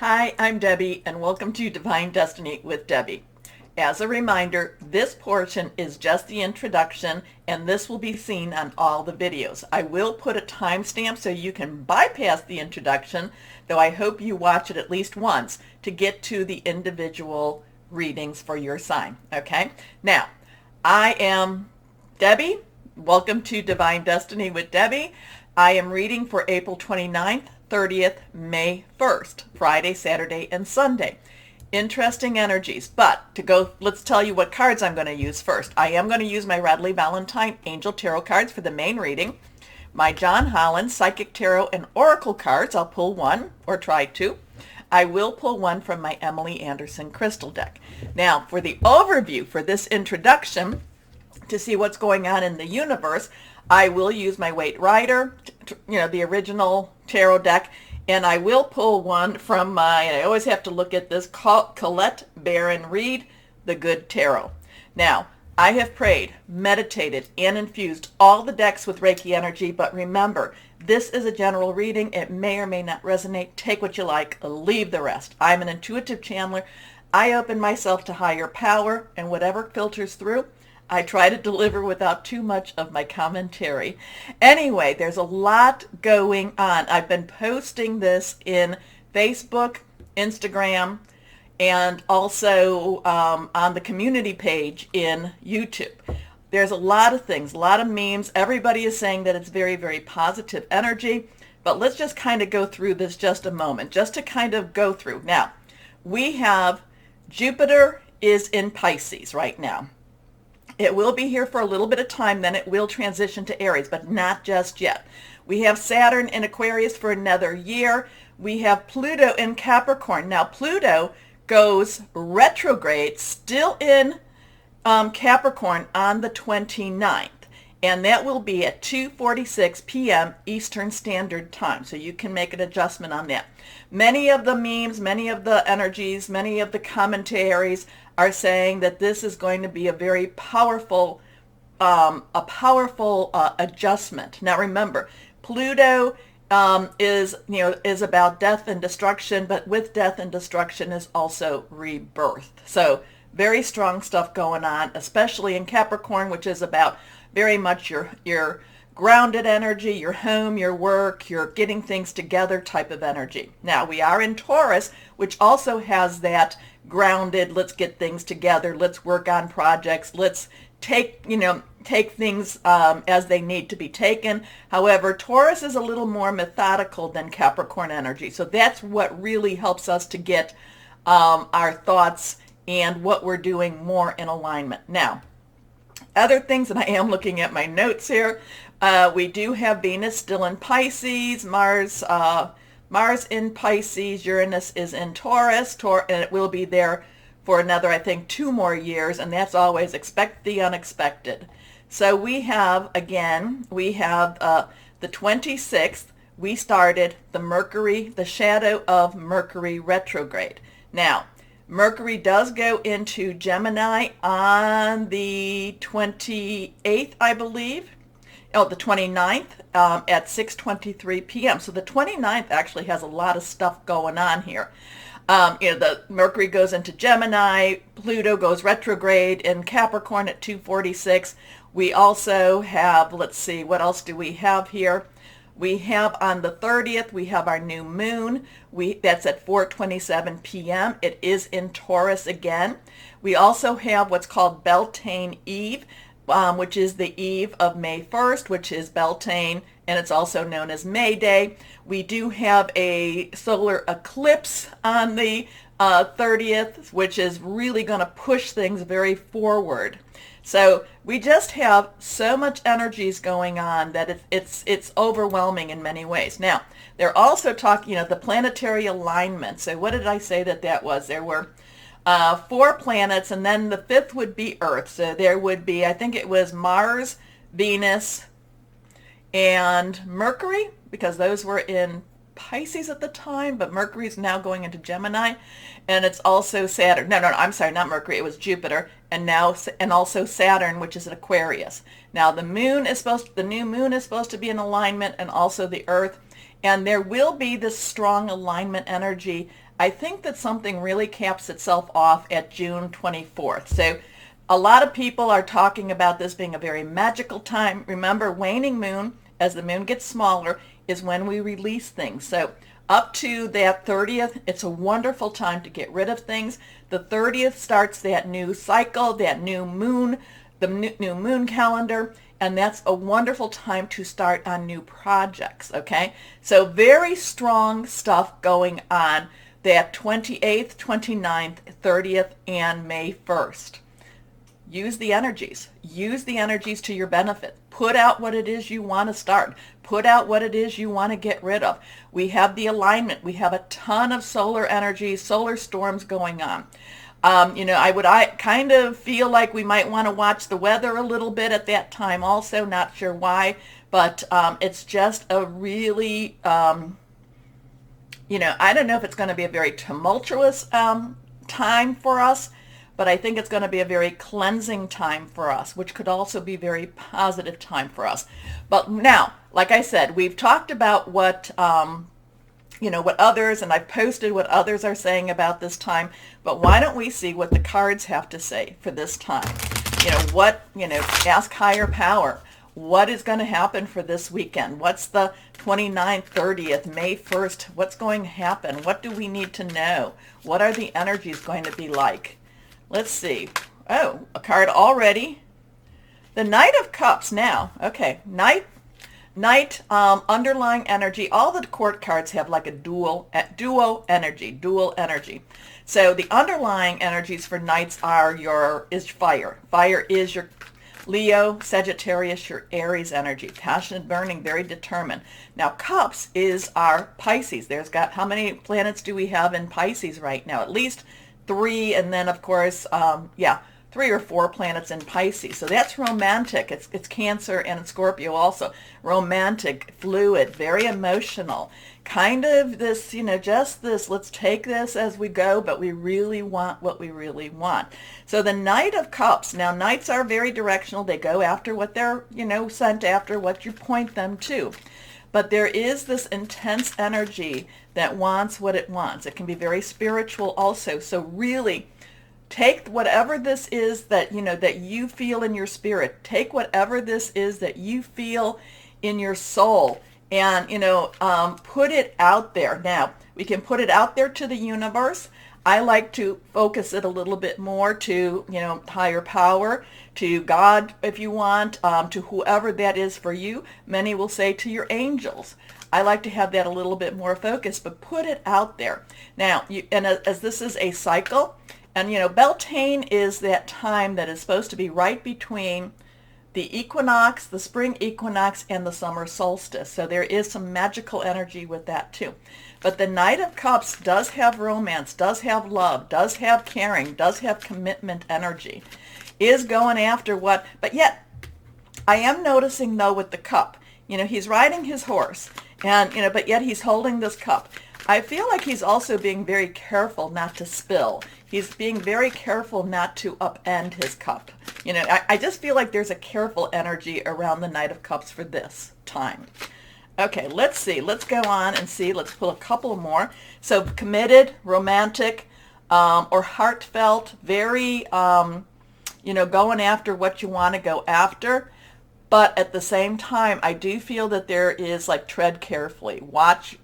Hi, I'm Debbie, and welcome to Divine Destiny with Debbie. As a reminder, this portion is just the introduction, and this will be seen on all the videos. I will put a timestamp so you can bypass the introduction, though I hope you watch it at least once to get to the individual readings for your sign. Okay? Now, I am Debbie. Welcome to Divine Destiny with Debbie. I am reading for April 29th, 30th, May 1st, Friday, Saturday, and Sunday. Interesting energies, but let's tell you what cards I'm going to use first. I am going to use my Radley Valentine Angel Tarot cards for the main reading. My John Holland Psychic Tarot and Oracle cards, I'll pull one, or try to. I will pull one from my Emily Anderson Crystal deck. Now, for the overview for this introduction, to see what's going on in the universe, I will use my Waite Rider, the original tarot deck, and I will pull one from I always have to look at this, Colette Baron Reed, The Good Tarot. Now, I have prayed, meditated, and infused all the decks with Reiki energy, but remember, this is a general reading. It may or may not resonate. Take what you like, leave the rest. I'm an intuitive channeler. I open myself to higher power, and whatever filters through, I try to deliver without too much of my commentary. Anyway, there's a lot going on. I've been posting this in Facebook, Instagram, and also on the community page in YouTube. There's a lot of things, a lot of memes. Everybody is saying that it's very, very positive energy. But let's just kind of go through this just a moment, just to kind of go through. Now, we have Jupiter is in Pisces right now. It will be here for a little bit of time, then it will transition to Aries, but not just yet. We have Saturn in Aquarius for another year. We have Pluto in Capricorn. Now, Pluto goes retrograde, still in Capricorn on the 29th, and that will be at 2:46 p.m. Eastern Standard Time, so you can make an adjustment on that. Many of the memes, many of the energies, many of the commentaries are saying that this is going to be a very powerful, adjustment. Now remember, Pluto is about death and destruction, but with death and destruction is also rebirth. So very strong stuff going on, especially in Capricorn, which is about very much your grounded energy, your home, your work, your getting things together type of energy. Now we are in Taurus, which also has that grounded, let's get things together, let's work on projects, let's take things as they need to be taken. However, Taurus is a little more methodical than Capricorn energy. So that's what really helps us to get our thoughts and what we're doing more in alignment. Now, other things, and I am looking at my notes here, we do have Venus still in Pisces, Mars in Pisces, Uranus is in Taurus, and it will be there for another, I think, 2 more years, and that's always expect the unexpected. So we have the 26th, we started the shadow of Mercury retrograde. Now, Mercury does go into Gemini on the 28th, I believe. The 29th at 6:23 p.m. So the 29th actually has a lot of stuff going on here. The Mercury goes into Gemini, Pluto goes retrograde in Capricorn at 2:46. We also have, let's see, what else do we have here? We have on the 30th, we have our new moon. That's at 4:27 p.m. It is in Taurus again. We also have what's called Beltane Eve, which is the eve of May 1st, which is Beltane, and it's also known as May Day. We do have a solar eclipse on the 30th, which is really going to push things very forward. So we just have so much energies going on that it's overwhelming in many ways. Now, they're also talking, the planetary alignment. So what did I say that was? There were 4 planets, and then the 5th would be Earth. So there would be, I think it was Mars, Venus, and Mercury, because those were in Pisces at the time, but Mercury's now going into Gemini, and it's also Saturn. No, I'm sorry, not Mercury. It was Jupiter, and also Saturn, which is in Aquarius. Now the new moon is supposed to be in alignment, and also the Earth, And there will be this strong alignment energy. I think that something really caps itself off at June 24th. So a lot of people are talking about this being a very magical time. Remember, waning moon, as the moon gets smaller, is when we release things. So up to that 30th, it's a wonderful time to get rid of things. The 30th starts that new cycle, that new moon, the new moon calendar, and that's a wonderful time to start on new projects, okay? So very strong stuff going on that 28th, 29th, 30th, and May 1st. Use the energies. Use the energies to your benefit. Put out what it is you want to start. Put out what it is you want to get rid of. We have the alignment. We have a ton of solar energy, solar storms going on. I kind of feel like we might want to watch the weather a little bit at that time also. Not sure why, but it's just a really, I don't know if it's going to be a very tumultuous time for us, but I think it's going to be a very cleansing time for us, which could also be a very positive time for us. But now, like I said, we've talked about what others, and I've posted what others are saying about this time, but why don't we see what the cards have to say for this time? Ask higher power. What is going to happen for this weekend? What's the 29th, 30th, May 1st? What's going to happen? What do we need to know? What are the energies going to be like? Let's see. Oh, a card already. The Knight of Cups now. Okay, Knight, underlying energy. All the court cards have like a dual energy. So the underlying energies for Knights is fire. Fire is your Leo, Sagittarius, your Aries energy. Passionate, burning, very determined. Now Cups is our Pisces. How many planets do we have in Pisces right now? At least 3, and then of course, 3 or 4 planets in Pisces. So that's romantic. It's Cancer and Scorpio also. Romantic, fluid, very emotional. Kind of this, just this, let's take this as we go, but we really want what we really want. So the Knight of Cups. Now, Knights are very directional. They go after what they're, sent after, what you point them to. But there is this intense energy that wants what it wants. It can be very spiritual also. So really, take whatever this is that you feel in your spirit. Take whatever this is that you feel in your soul, and put it out there. Now we can put it out there to the universe. I like to focus it a little bit more to higher power, to God if you want, to whoever that is for you. Many will say to your angels. I like to have that a little bit more focused, but put it out there. Now, as this is a cycle. And, Beltane is that time that is supposed to be right between the equinox, the spring equinox, and the summer solstice. So there is some magical energy with that too. But the Knight of Cups does have romance, does have love, does have caring, does have commitment energy, is going after what, but yet I am noticing though with the cup, he's riding his horse and, but yet he's holding this cup. I feel like he's also being very careful not to spill. He's being very careful not to upend his cup. I just feel like there's a careful energy around the Knight of Cups for this time. Okay, let's see. Let's go on and see. Let's pull a couple more. So committed, romantic, or heartfelt, very, going after what you want to go after. But at the same time, I do feel that there is like tread carefully. Watch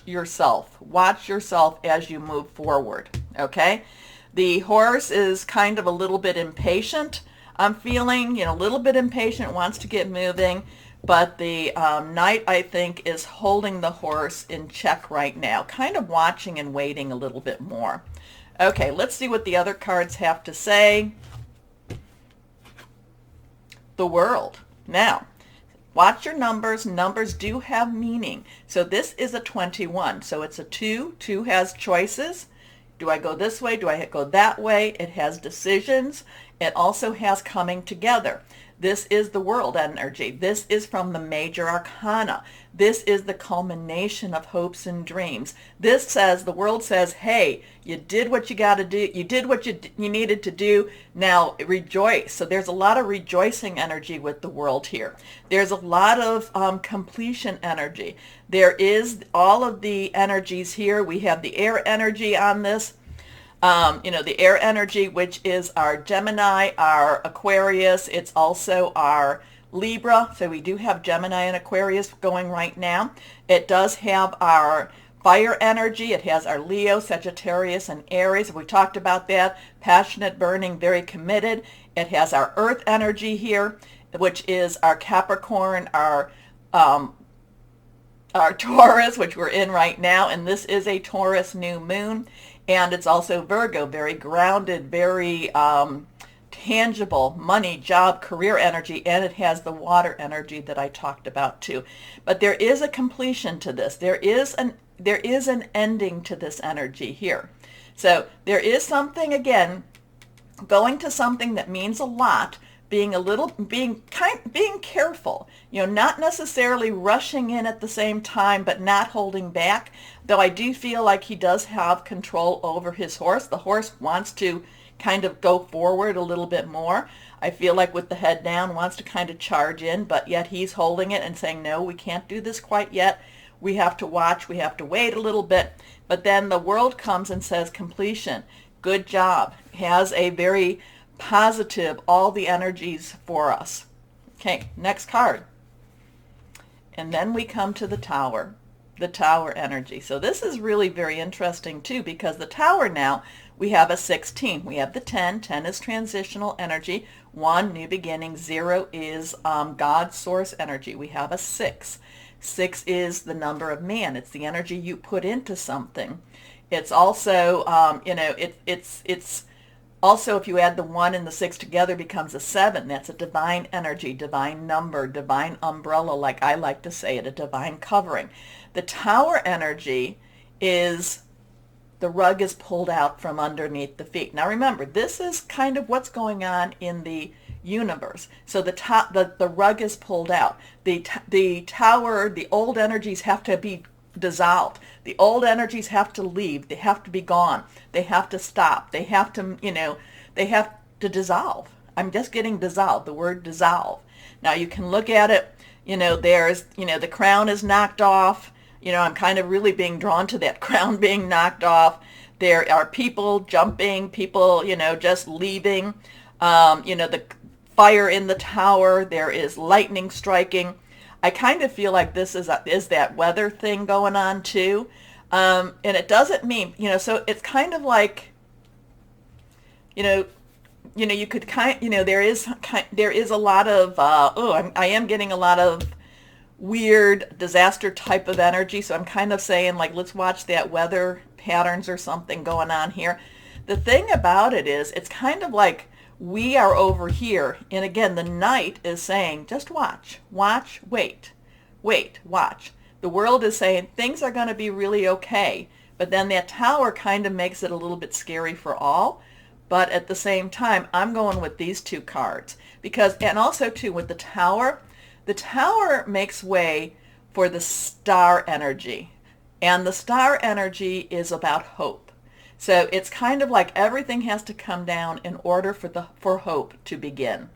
yourself. Watch yourself as you move forward. Okay? The horse is kind of a little bit impatient. I'm feeling, a little bit impatient, wants to get moving. But the Knight, I think, is holding the horse in check right now. Kind of watching and waiting a little bit more. Okay, let's see what the other cards have to say. The World. Now, watch your numbers. Numbers do have meaning. So this is a 21. So it's a 2. 2 has choices. Do I go this way? Do I go that way? It has decisions. It also has coming together. This is the world energy. This is from the major arcana. This is the culmination of hopes and dreams. This says, the world says, hey, you did what you got to do. You did what you needed to do. Now rejoice. So there's a lot of rejoicing energy with the world here. There's a lot of completion energy. There is all of the energies here. We have the air energy on this. The air energy, which is our Gemini, our Aquarius. It's also our Libra. So we do have Gemini and Aquarius going right now. It does have our fire energy. It has our Leo, Sagittarius, and Aries. We talked about that. Passionate, burning, very committed. It has our earth energy here, which is our Capricorn, our Taurus, which we're in right now. And this is a Taurus new moon. And it's also Virgo, very grounded, very tangible, money, job, career energy, and it has the water energy that I talked about too. But there is a completion to this. There is an ending to this energy here. So there is something, again, going to something that means a lot, being careful, not necessarily rushing in at the same time, but not holding back. Though I do feel like he does have control over his horse. The horse wants to kind of go forward a little bit more. I feel like with the head down, wants to kind of charge in, but yet he's holding it and saying, no, we can't do this quite yet. We have to watch. We have to wait a little bit. But then the world comes and says completion. Good job. Has a very positive, all the energies for us. Okay, next card. And then we come to the Tower energy. So this is really very interesting too, because the Tower now, we have a 16. We have the 10. 10 is transitional energy. 1, new beginning. 0 is God's source energy. We have a 6. 6 is the number of man. It's the energy you put into something. It's also, it's also, if you add the 1 and the 6 together, becomes a 7. That's a divine energy, divine number, divine umbrella, like I like to say it, a divine covering. The Tower energy is the rug is pulled out from underneath the feet. Now remember, this is kind of what's going on in the universe. So the rug is pulled out. The Tower, the old energies have to be dissolved. The old energies have to leave. They have to be gone. They have to stop. They have to, they have to dissolve. I'm just getting dissolved, the word dissolve. Now you can look at it, there's, the crown is knocked off. I'm kind of really being drawn to that crown being knocked off. There are people jumping, people, just leaving. The fire in the tower. There is lightning striking. I kind of feel like this is that weather thing going on too. And it doesn't mean, so it's kind of like, you could there is a lot of, I am getting a lot of weird disaster type of energy. So I'm kind of saying, like, let's watch that weather patterns or something going on here. The thing about it is, it's kind of like we are over here. And again, the night is saying, just watch, wait, watch. The world is saying things are going to be really okay. But then that Tower kind of makes it a little bit scary for all. But at the same time, I'm going with these two cards because, and also too with the Tower makes way for the star energy. And the star energy is about hope. So it's kind of like everything has to come down in order for hope to begin.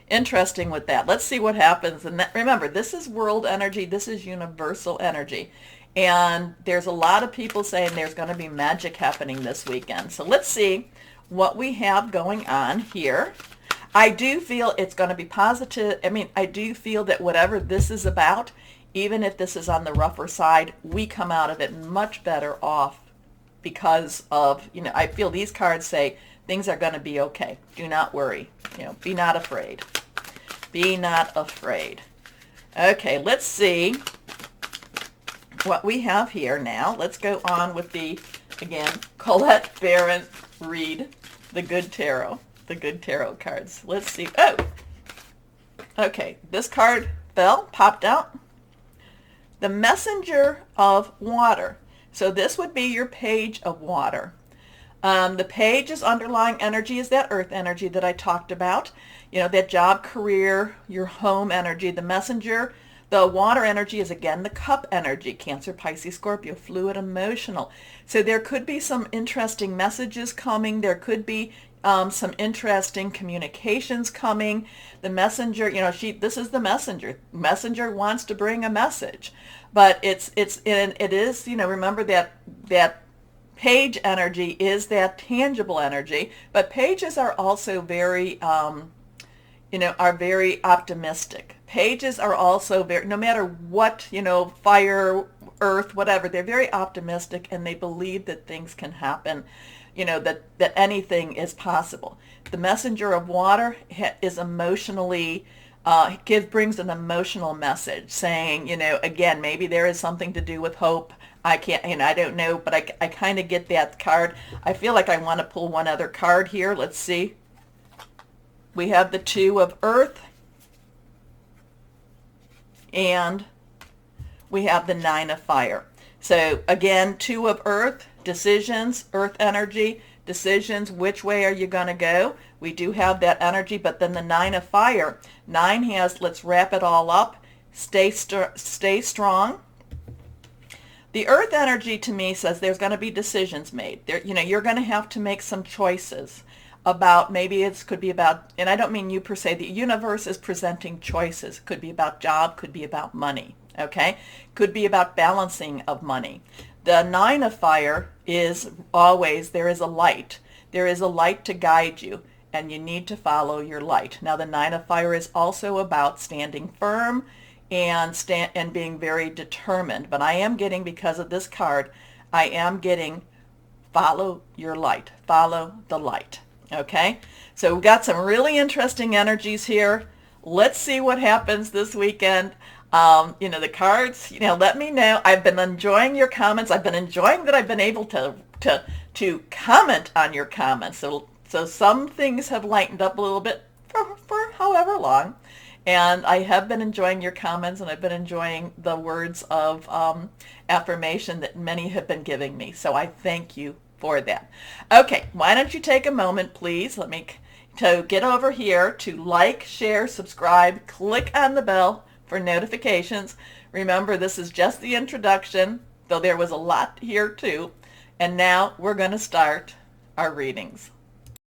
Interesting with that. Let's see what happens. And remember, this is world energy. This is universal energy. And there's a lot of people saying there's going to be magic happening this weekend. So let's see what we have going on here. I do feel it's going to be positive. I do feel that whatever this is about, even if this is on the rougher side, we come out of it much better off because of, I feel these cards say things are going to be okay. Do not worry. Be not afraid. Be not afraid. Okay, let's see what we have here now. Let's go on with the, again, Colette Baron read the good tarot cards. Let's see. Oh, okay. This card popped out. The Messenger of Water. So this would be your Page of Water. The Page's underlying energy is that earth energy that I talked about. that job, career, your home energy. The messenger, the water energy is again the cup energy, Cancer, Pisces, Scorpio, fluid, emotional. So there could be some interesting messages coming. There could be some interesting communications coming. The messenger, this is the messenger. Messenger wants to bring a message, but it is, remember that page energy is that tangible energy, but pages are also very, are very optimistic. Pages are also very, no matter what, fire, earth, whatever, they're very optimistic and they believe that things can happen, that anything is possible. The messenger of water is emotionally, brings an emotional message saying, again, maybe there is something to do with hope. I can't, I don't know, but I kind of get that card. I feel like I want to pull one other card here. Let's see. We have the Two of Earth, and we have the Nine of Fire. So again, Two of Earth, decisions, earth energy, decisions, which way are you going to go? We do have that energy, but then the Nine of Fire. Nine has, let's wrap it all up, stay strong. The earth energy to me says there's going to be decisions made. You're going to have to make some choices about, maybe it could be about, and I don't mean you per se, the universe is presenting choices. Could be about job, could be about money, okay? Could be about balancing of money. The Nine of Fire is always, there is a light. There is a light to guide you, and you need to follow your light. Now the Nine of Fire is also about standing firm and being very determined. But I am getting, because of this card, I am getting follow your light. Follow the light. Okay? So we've got some really interesting energies here. Let's see what happens this weekend. The cards, let me know. I've been enjoying your comments. I've been enjoying that I've been able to comment on your comments. So some things have lightened up a little bit for however long. And I have been enjoying your comments, and I've been enjoying the words of affirmation that many have been giving me. So I thank you for that. Okay, why don't you take a moment, please, to get over here to like, share, subscribe, click on the bell for notifications. Remember, this is just the introduction, though there was a lot here too. And now we're going to start our readings.